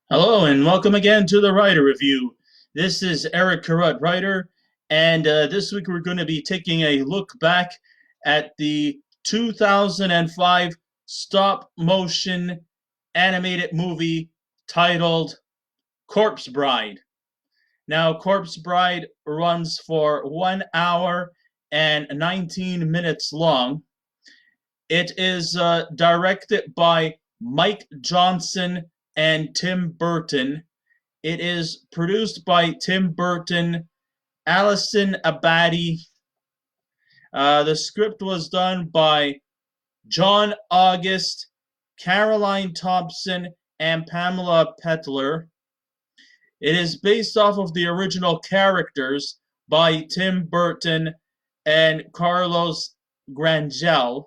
Hello and welcome again to the Writer Review. This is Eric Carruth, writer, and this week we're going to be taking a look back at the 2005 stop motion animated movie titled Corpse Bride. Now, Corpse Bride runs for 1 hour and 19 minutes long. It is directed by Mike Johnson and Tim Burton. It is produced by Tim Burton, Allison Abadi. The script was done by John August, Caroline Thompson, and Pamela Petler. It is based off of the original characters by Tim Burton and Carlos Grangel.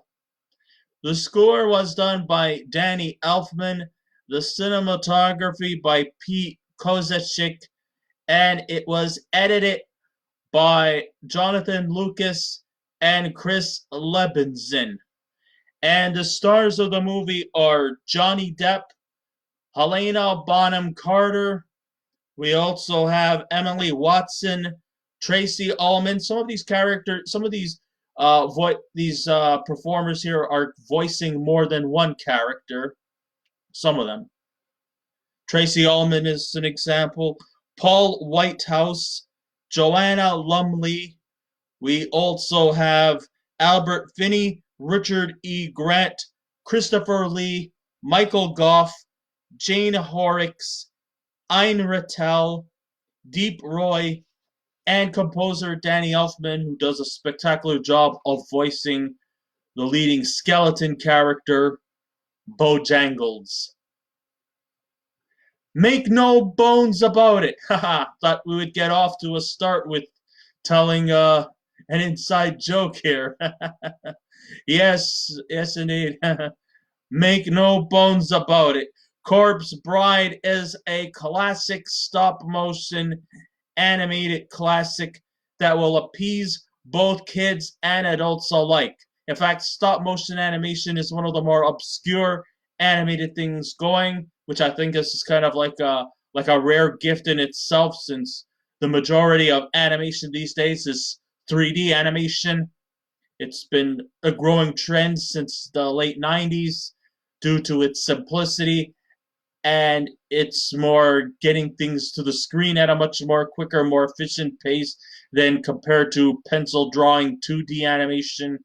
The score was done by Danny Elfman, the cinematography by Pete Kozachik, and it was edited by Jonathan Lucas and Chris Lebenson. And the stars of the movie are Johnny Depp, Helena Bonham-Carter. We also have Emily Watson, Tracey Ullman. Some of these performers here are voicing more than one character. Some of them. Tracey Ullman is an example. Paul Whitehouse, Joanna Lumley. We also have Albert Finney, Richard E. Grant, Christopher Lee, Michael Gough, Jane Horrocks, Ein Reitel, Deep Roy, and composer Danny Elfman, who does a spectacular job of voicing the leading skeleton character, Bojangles. Make no bones about it. Haha, thought we would get off to a start with telling an inside joke here. Yes, indeed. Make no bones about it. Corpse Bride is a classic stop motion animated classic that will appease both kids and adults alike. In fact, stop motion animation is one of the more obscure animated things going, which I think is kind of like a rare gift in itself, since the majority of animation these days is 3D animation. It's been a growing trend since the late 90s due to its simplicity, and it's more getting things to the screen at a much more quicker, more efficient pace than compared to pencil drawing 2D animation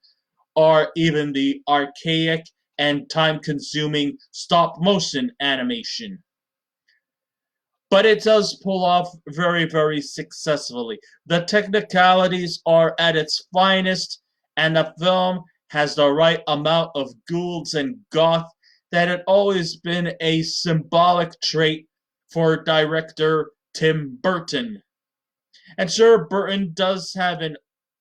or even the archaic and time consuming stop motion animation. But it does pull off very, very successfully. The technicalities are at its finest, and the film has the right amount of ghouls and goth that had always been a symbolic trait for director Tim Burton. And sure, Burton does have an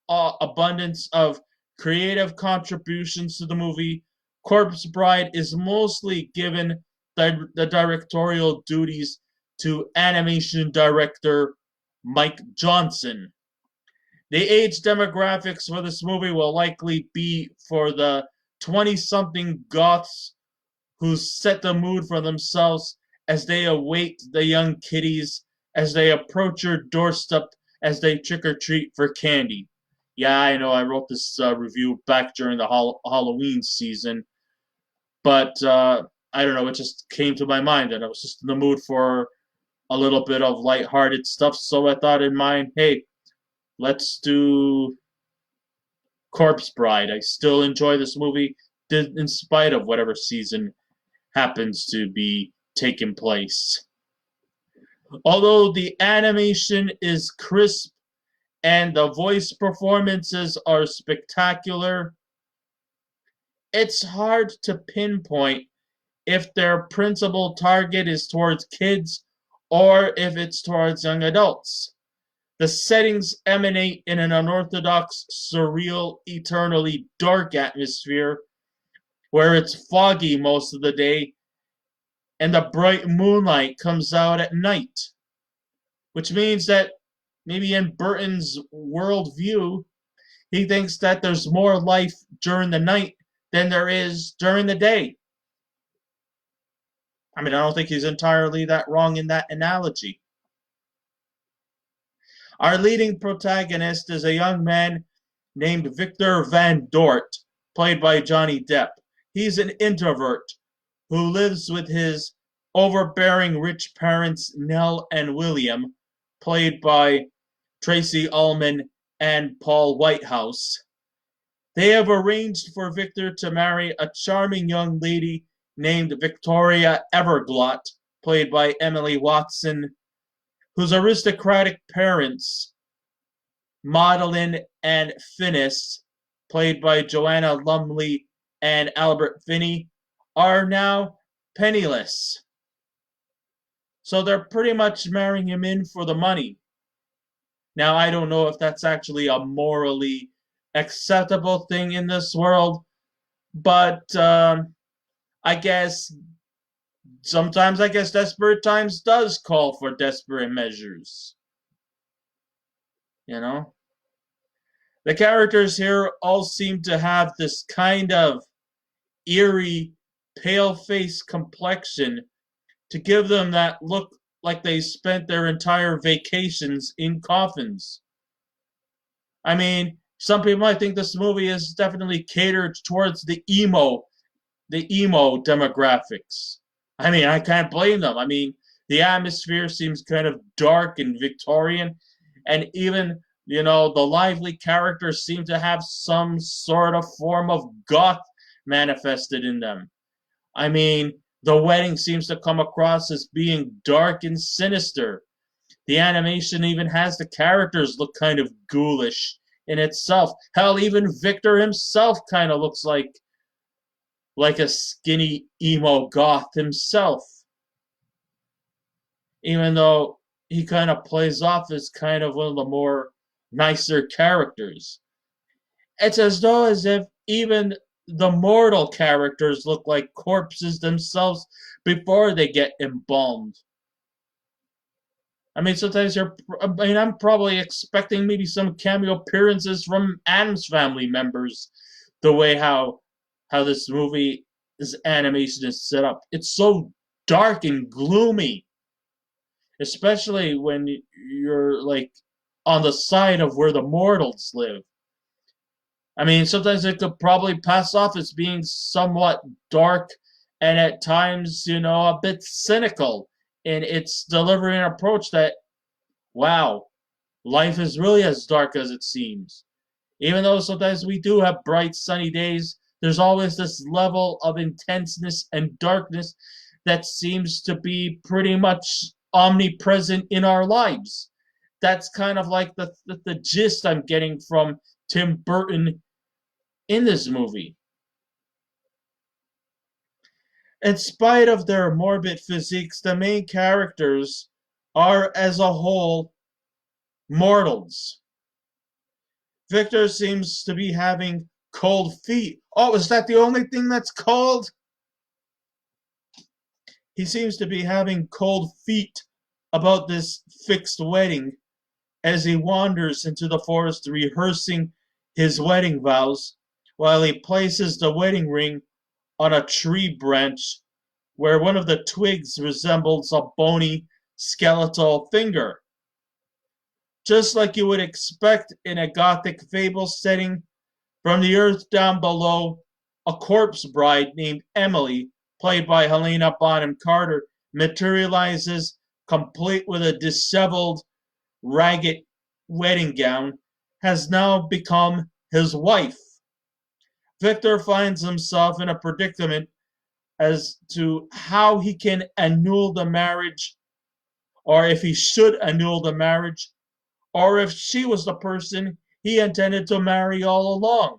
abundance of creative contributions to the movie. Corpse Bride is mostly given the directorial duties to animation director Mike Johnson. The age demographics for this movie will likely be for the 20-something goths who set the mood for themselves as they await the young kiddies as they approach your doorstep as they trick or treat for candy. Yeah, I know I wrote this review back during the Halloween season, but I don't know, it just came to my mind and I was just in the mood for a little bit of lighthearted stuff, so I thought in mind, hey, let's do Corpse Bride. I still enjoy this movie in spite of whatever season happens to be taking place. Although the animation is crisp and the voice performances are spectacular, it's hard to pinpoint if their principal target is towards kids or if it's towards young adults. The settings emanate in an unorthodox, surreal, eternally dark atmosphere where it's foggy most of the day and the bright moonlight comes out at night, which means that maybe in Burton's worldview, he thinks that there's more life during the night than there is during the day. I mean, I don't think he's entirely that wrong in that analogy. Our leading protagonist is a young man named Victor Van Dort, played by Johnny Depp. He's an introvert who lives with his overbearing rich parents, Nell and William, played by Tracey Ullman and Paul Whitehouse. They have arranged for Victor to marry a charming young lady named Victoria Everglot, played by Emily Watson, whose aristocratic parents, Madeline and Finnis, played by Joanna Lumley and Albert Finney, are now penniless. So they're pretty much marrying him in for the money. Now, I don't know if that's actually a morally acceptable thing in this world, but I guess sometimes I guess desperate times does call for desperate measures. You know? The characters here all seem to have this kind of eerie, pale face complexion to give them that look like they spent their entire vacations in coffins. I mean, some people might think this movie is definitely catered towards the emo demographics. I mean, I can't blame them. I mean, the atmosphere seems kind of dark and Victorian, and even, the lively characters seem to have some sort of form of goth manifested in them. I mean, the wedding seems to come across as being dark and sinister. The animation even has the characters look kind of ghoulish in itself. Hell, even Victor himself kind of looks like a skinny emo goth himself, even though he kind of plays off as kind of one of the more nicer characters. It's as if even the mortal characters look like corpses themselves before they get embalmed. I mean, I'm probably expecting maybe some cameo appearances from Adam's family members, the way how this movie's animation is set up. It's so dark and gloomy, especially when you're like on the side of where the mortals live. I mean, sometimes it could probably pass off as being somewhat dark and at times, a bit cynical in its delivery and approach that, wow, life is really as dark as it seems. Even though sometimes we do have bright, sunny days, there's always this level of intenseness and darkness that seems to be pretty much omnipresent in our lives. That's kind of like the gist I'm getting from Tim Burton in this movie. In spite of their morbid physiques, the main characters are, as a whole, mortals. Victor seems to be having cold feet. Oh, is that the only thing that's cold? He seems to be having cold feet about this fixed wedding as he wanders into the forest rehearsing his wedding vows while he places the wedding ring on a tree branch where one of the twigs resembles a bony skeletal finger. Just like you would expect in a gothic fable setting, from the earth down below, a corpse bride named Emily, played by Helena Bonham-Carter, materializes complete with a disheveled, ragged wedding gown, has now become his wife. Victor finds himself in a predicament as to how he can annul the marriage, or if he should annul the marriage, or if she was the person he intended to marry all along.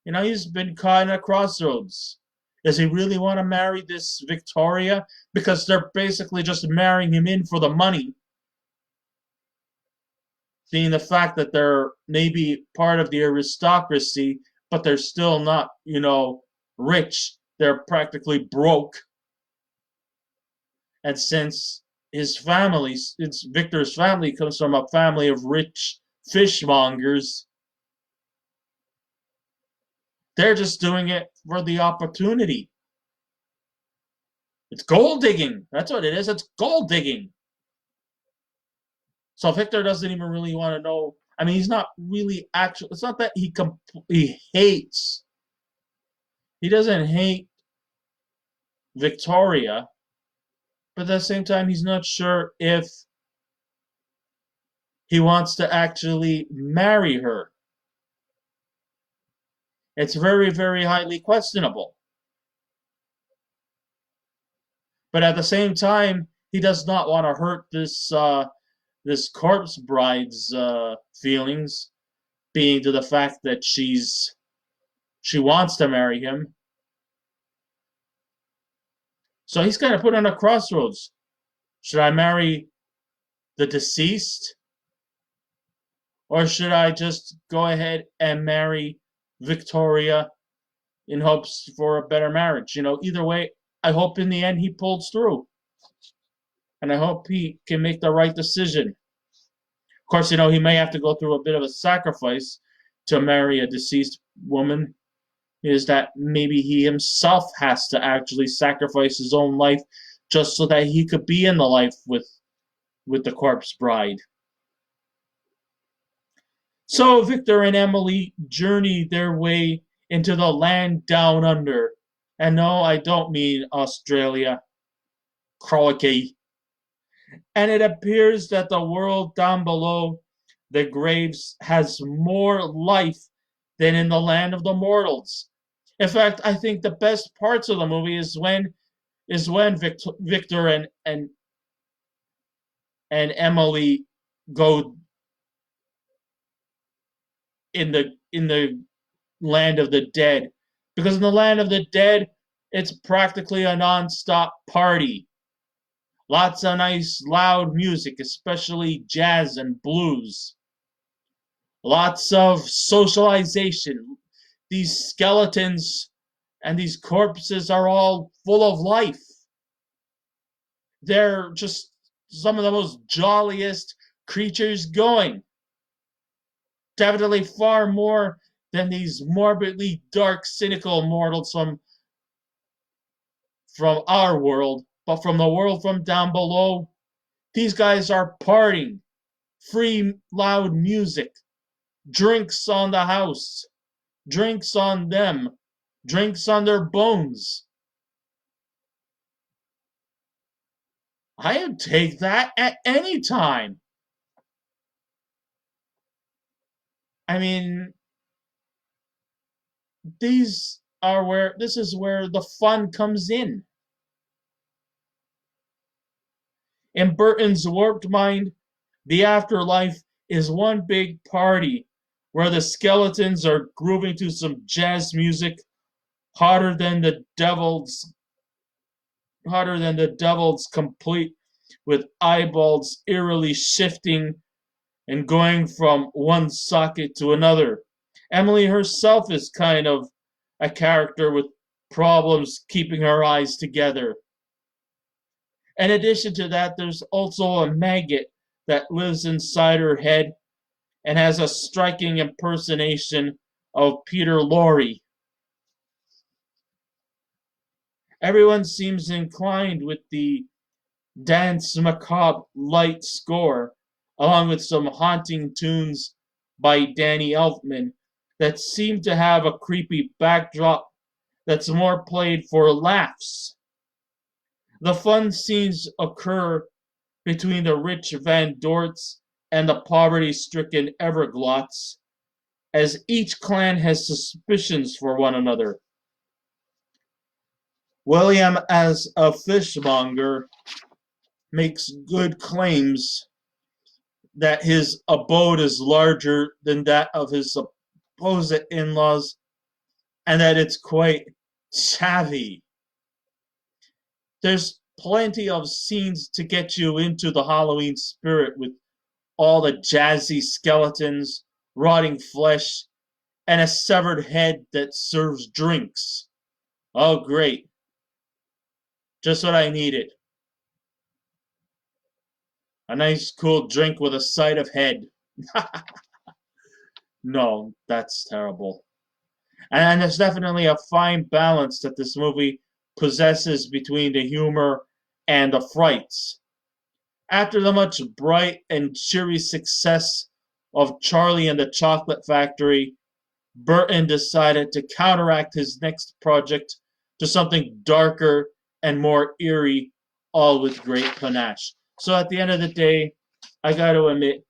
He's been caught in a crossroads. Does he really want to marry this Victoria? Because they're basically just marrying him in for the money. Seeing the fact that they're maybe part of the aristocracy, but they're still not, rich. They're practically broke. And since Victor's family comes from a family of rich fishmongers, they're just doing it for the opportunity. It's gold digging. That's what it is. It's gold digging. So Victor doesn't even really want to know. I mean, he's not really actually. It's not that he hates. He doesn't hate Victoria, but at the same time, he's not sure if he wants to actually marry her. It's very, very highly questionable. But at the same time, he does not want to hurt this corpse bride's feelings, being to the fact that she wants to marry him. So he's kind of put on a crossroads. Should I marry the deceased, or should I just go ahead and marry Victoria in hopes for a better marriage? Either way, I hope in the end he pulls through. And I hope he can make the right decision. Of course, he may have to go through a bit of a sacrifice to marry a deceased woman. Is that maybe he himself has to actually sacrifice his own life just so that he could be in the life with the corpse bride. So Victor and Emily journey their way into the land down under. And no, I don't mean Australia. Croaky. And it appears that the world down below the graves has more life than in the land of the mortals. In fact, I think the best parts of the movie is when Victor and Emily go in the land of the dead, because in the land of the dead it's practically a non-stop party. Lots of nice loud music, especially jazz and blues. Lots of socialization. These skeletons and these corpses are all full of life. They're just some of the most jolliest creatures going. Definitely far more than these morbidly dark, cynical mortals from our world, but from the world from down below. These guys are partying, free loud music, drinks on the house, drinks on them, drinks on their bones. I'd take that at any time. I mean, this is where the fun comes in. In Burton's warped mind, the afterlife is one big party where the skeletons are grooving to some jazz music hotter than the devil's, complete with eyeballs eerily shifting and going from one socket to another. Emily herself is kind of a character with problems keeping her eyes together. In addition to that, there's also a maggot that lives inside her head and has a striking impersonation of Peter Lorre. Everyone seems inclined with the Dance Macabre light score, along with some haunting tunes by Danny Elfman that seem to have a creepy backdrop that's more played for laughs. The fun scenes occur between the rich Van Dorts and the poverty-stricken Everglots, as each clan has suspicions for one another. William, as a fishmonger, makes good claims that his abode is larger than that of his supposed in-laws and that it's quite chavvy. There's plenty of scenes to get you into the Halloween spirit with all the jazzy skeletons, rotting flesh, and a severed head that serves drinks. Oh, great. Just what I needed. A nice cool drink with a side of head. No, that's terrible. And there's definitely a fine balance that this movie possesses between the humor and the frights. After the much bright and cheery success of Charlie and the Chocolate Factory, Burton decided to counteract his next project to something darker and more eerie, all with great panache. So at the end of the day, I got to admit,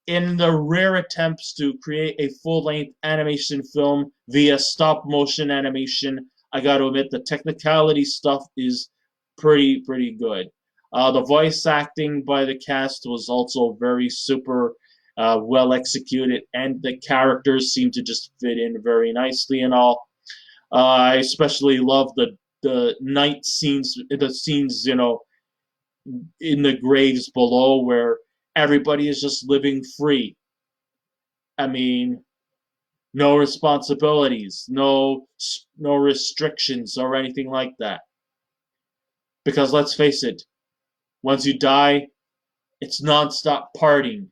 in the rare attempts to create a full length animation film via stop motion animation, I got to admit the technicality stuff is pretty good. The voice acting by the cast was also very super well executed, and the characters seem to just fit in very nicely and all. I especially love the night scenes, the scenes in the graves below where everybody is just living free. I mean, no responsibilities, no restrictions or anything like that. Because let's face it, once you die, it's nonstop partying.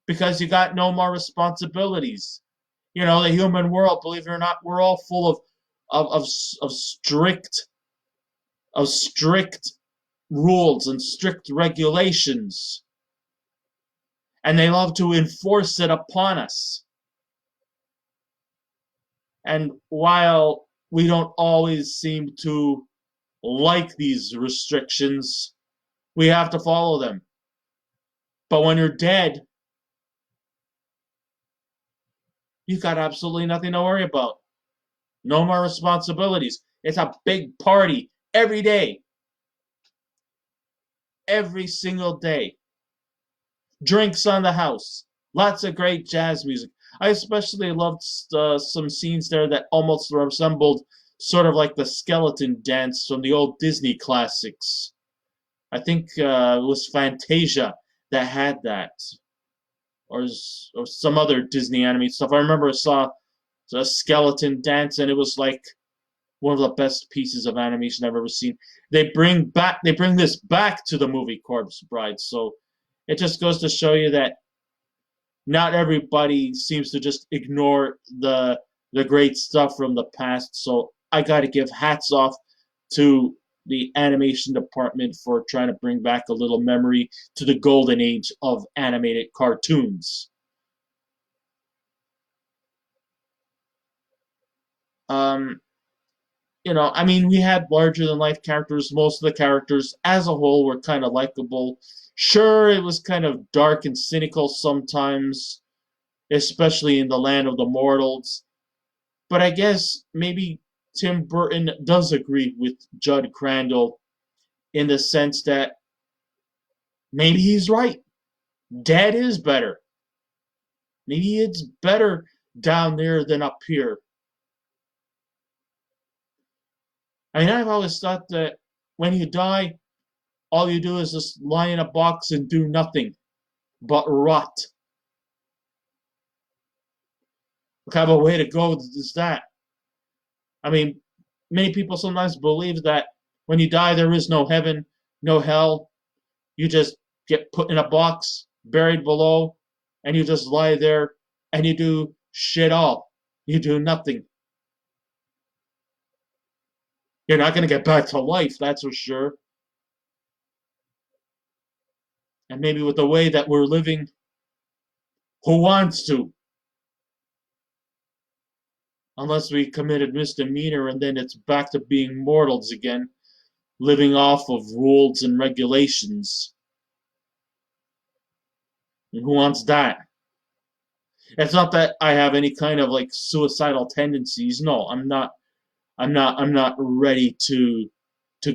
Because you got no more responsibilities. The human world, believe it or not, we're all full of strict rules and strict regulations. And they love to enforce it upon us. And while we don't always seem to like these restrictions, we have to follow them. But when you're dead, you've got absolutely nothing to worry about. No more responsibilities. It's a big party every day. Every single day. Drinks on the house. Lots of great jazz music. I especially loved some scenes there that almost resembled sort of like the skeleton dance from the old Disney classics. I think it was Fantasia that had that, or some other Disney anime stuff. I remember I saw a skeleton dance, and it was like one of the best pieces of animation I've ever seen. They bring this back to the movie Corpse Bride, so it just goes to show you that not everybody seems to just ignore the great stuff from the past. So I got to give hats off to the animation department for trying to bring back a little memory to the golden age of animated cartoons. Um, I mean, we had larger than life characters. Most of the characters, as a whole, were kind of likable. Sure, it was kind of dark and cynical sometimes, especially in the land of the mortals. But I guess maybe Tim Burton does agree with Judd Crandall in the sense that maybe he's right. Dead is better. Maybe it's better down there than up here. I mean, I've always thought that when you die, all you do is just lie in a box and do nothing but rot. What kind of a way to go is that? I mean, many people sometimes believe that when you die, there is no heaven, no hell. You just get put in a box, buried below, and you just lie there and you do shit all. You do nothing. You're not going to get back to life, that's for sure. And maybe with the way that we're living, who wants to? Unless we committed misdemeanor and then it's back to being mortals again, living off of rules and regulations. And who wants that? It's not that I have any kind of like suicidal tendencies. No, I'm not ready to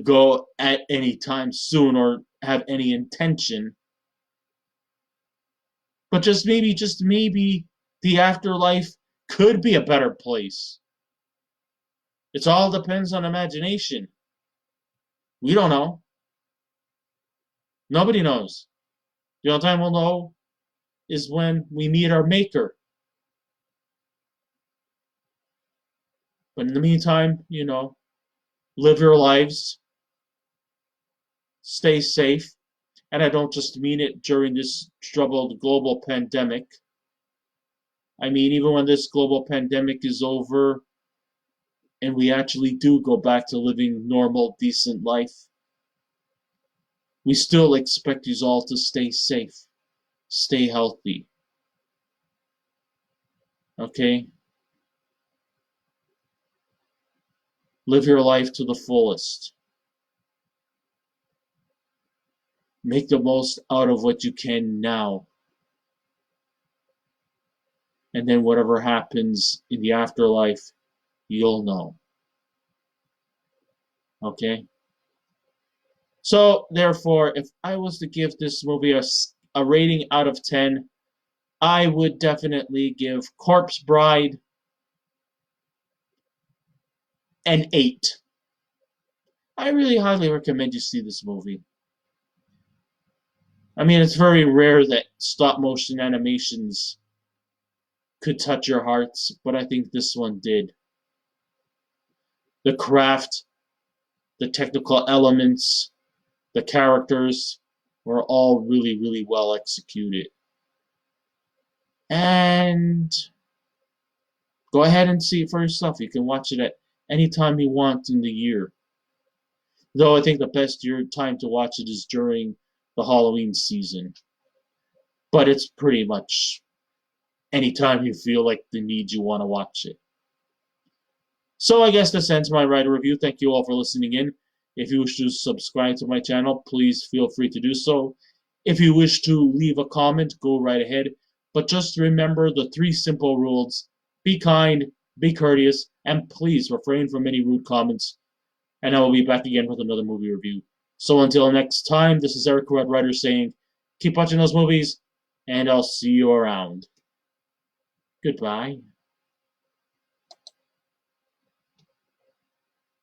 go at any time soon or have any intention. But just maybe the afterlife could be a better place. It all depends on imagination. We don't know. Nobody knows. The only time we'll know is when we meet our maker. But in the meantime, live your lives, stay safe, and I don't just mean it during this troubled global pandemic. I mean, even when this global pandemic is over, and we actually do go back to living normal, decent life, we still expect you all to stay safe, stay healthy. Okay? Live your life to the fullest. Make the most out of what you can now. And then whatever happens in the afterlife, you'll know. Okay? So, therefore, if I was to give this movie a rating out of 10, I would definitely give Corpse Bride an 8. I really highly recommend you see this movie. I mean, it's very rare that stop motion animations could touch your hearts, but I think this one did. The craft, the technical elements, the characters were all really, really well executed. And go ahead and see it for yourself. You can watch it at any time you want in the year. Though I think the best time to watch it is during the Halloween season. But it's pretty much anytime you feel like the need you want to watch it. So I guess this ends my writer review. Thank you all for listening in. If you wish to subscribe to my channel, please feel free to do so. If you wish to leave a comment, go right ahead. But just remember the 3 simple rules. Be kind, be courteous, and please refrain from any rude comments. And I will be back again with another movie review. So until next time, this is Eric Red Writer saying, keep watching those movies, and I'll see you around. Goodbye.